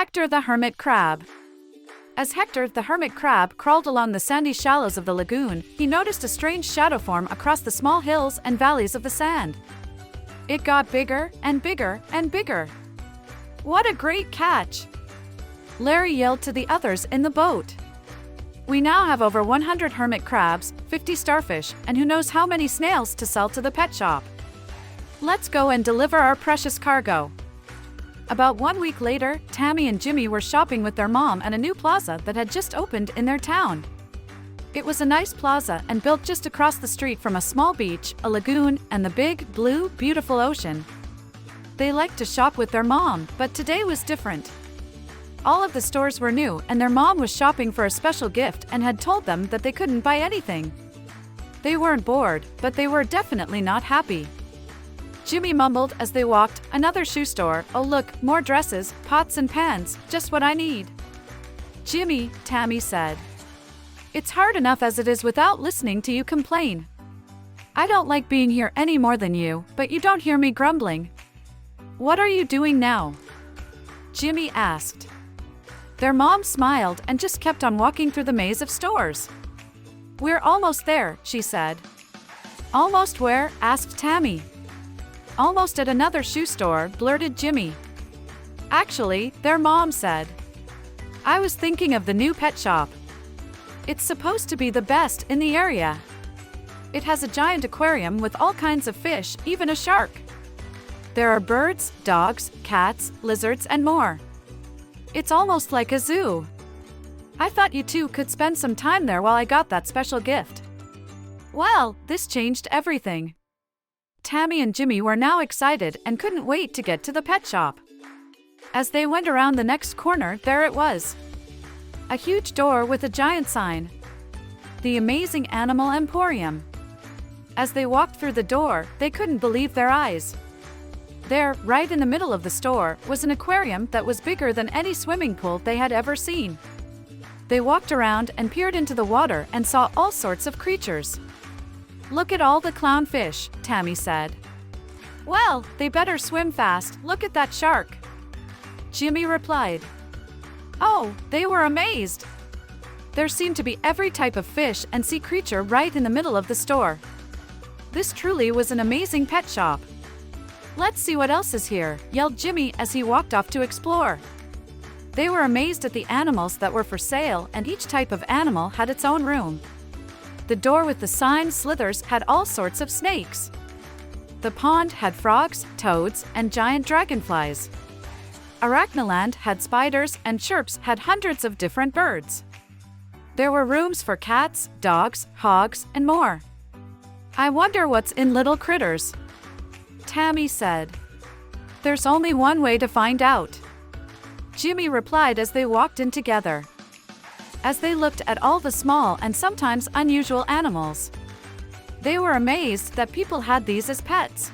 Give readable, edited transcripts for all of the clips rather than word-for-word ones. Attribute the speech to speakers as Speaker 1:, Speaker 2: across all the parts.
Speaker 1: Hector the Hermit Crab. As Hector the hermit crab crawled along the sandy shallows of the lagoon, he noticed a strange shadow form across the small hills and valleys of the sand. It got bigger and bigger and bigger. "What a great catch!" Larry yelled to the others in the boat. "We now have over 100 hermit crabs, 50 starfish, and who knows how many snails to sell to the pet shop. Let's go and deliver our precious cargo." About 1 week later, Tammy and Jimmy were shopping with their mom at a new plaza that had just opened in their town. It was a nice plaza and built just across the street from a small beach, a lagoon, and the big, blue, beautiful ocean. They liked to shop with their mom, but today was different. All of the stores were new, and their mom was shopping for a special gift and had told them that they couldn't buy anything. They weren't bored, but they were definitely not happy. Jimmy mumbled as they walked, "Another shoe store, oh look, more dresses, pots and pans, just what I need." "Jimmy," Tammy said, "it's hard enough as it is without listening to you complain. I don't like being here any more than you, but you don't hear me grumbling. What are you doing now?" Jimmy asked. Their mom smiled and just kept on walking through the maze of stores. "We're almost there," she said. "Almost where?" asked Tammy. "Almost at another shoe store," blurted Jimmy. "Actually," their mom said, "I was thinking of the new pet shop. It's supposed to be the best in the area. It has a giant aquarium with all kinds of fish, even a shark. There are birds, dogs, cats, lizards, and more. It's almost like a zoo. I thought you two could spend some time there while I got that special gift." Well, this changed everything. Tammy and Jimmy were now excited and couldn't wait to get to the pet shop. As they went around the next corner, there it was. A huge door with a giant sign. The Amazing Animal Emporium. As they walked through the door, they couldn't believe their eyes. There, right in the middle of the store, was an aquarium that was bigger than any swimming pool they had ever seen. They walked around and peered into the water and saw all sorts of creatures. "Look at all the clownfish," Tammy said. "Well, they better swim fast, look at that shark," Jimmy replied. Oh, they were amazed. There seemed to be every type of fish and sea creature right in the middle of the store. This truly was an amazing pet shop. "Let's see what else is here," yelled Jimmy as he walked off to explore. They were amazed at the animals that were for sale, and each type of animal had its own room. The door with the sign Slithers had all sorts of snakes. The pond had frogs, toads, and giant dragonflies. Arachnaland had spiders, and Chirps had hundreds of different birds. There were rooms for cats, dogs, hogs, and more. "I wonder what's in little critters," Tammy said. "There's only one way to find out," Jimmy replied as they walked in together. As they looked at all the small and sometimes unusual animals, they were amazed that people had these as pets.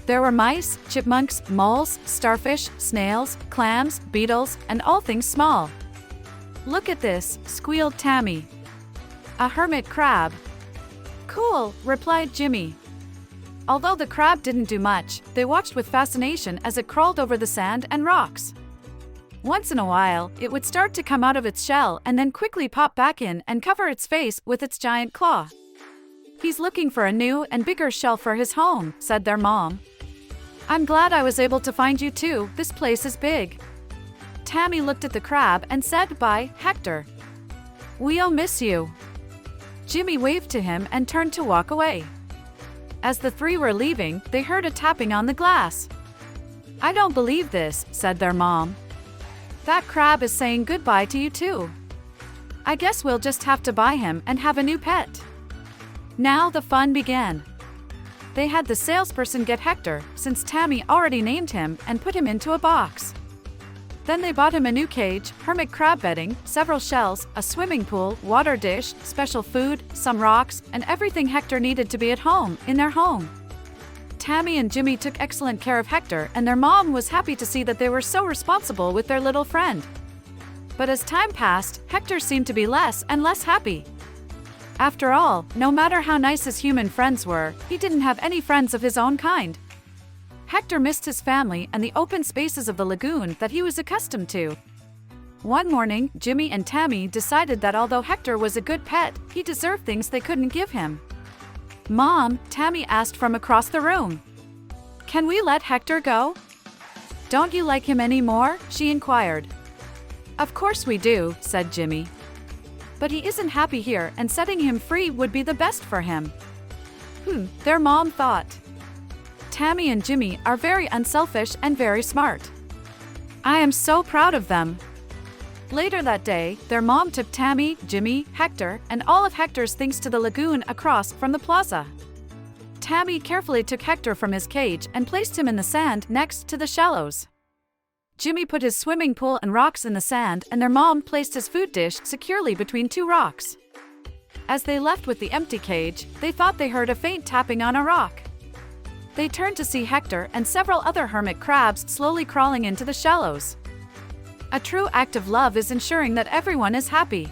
Speaker 1: There were mice, chipmunks, moles, starfish, snails, clams, beetles, and all things small. "Look at this," squealed Tammy. "A hermit crab." "Cool," replied Jimmy. Although the crab didn't do much, they watched with fascination as it crawled over the sand and rocks. Once in a while, it would start to come out of its shell and then quickly pop back in and cover its face with its giant claw. "He's looking for a new and bigger shell for his home," said their mom. "I'm glad I was able to find you too, this place is big." Tammy looked at the crab and said, "Bye, Hector. We'll miss you." Jimmy waved to him and turned to walk away. As the three were leaving, they heard a tapping on the glass. "I don't believe this," said their mom. "That crab is saying goodbye to you too. I guess we'll just have to buy him and have a new pet." Now the fun began. They had the salesperson get Hector, since Tammy already named him, and put him into a box. Then they bought him a new cage, hermit crab bedding, several shells, a swimming pool, water dish, special food, some rocks, and everything Hector needed to be at home, in their home. Tammy and Jimmy took excellent care of Hector, and their mom was happy to see that they were so responsible with their little friend. But as time passed, Hector seemed to be less and less happy. After all, no matter how nice his human friends were, he didn't have any friends of his own kind. Hector missed his family and the open spaces of the lagoon that he was accustomed to. One morning, Jimmy and Tammy decided that although Hector was a good pet, he deserved things they couldn't give him. "Mom," Tammy asked from across the room, "can we let Hector go?" "Don't you like him anymore?" she inquired. "Of course we do," said Jimmy. "But he isn't happy here, and setting him free would be the best for him." Their mom thought. Tammy and Jimmy are very unselfish and very smart. I am so proud of them. Later that day, their mom took Tammy, Jimmy, Hector, and all of Hector's things to the lagoon across from the plaza. Tammy carefully took Hector from his cage and placed him in the sand next to the shallows. Jimmy put his swimming pool and rocks in the sand, and their mom placed his food dish securely between two rocks. As they left with the empty cage, they thought they heard a faint tapping on a rock. They turned to see Hector and several other hermit crabs slowly crawling into the shallows. A true act of love is ensuring that everyone is happy.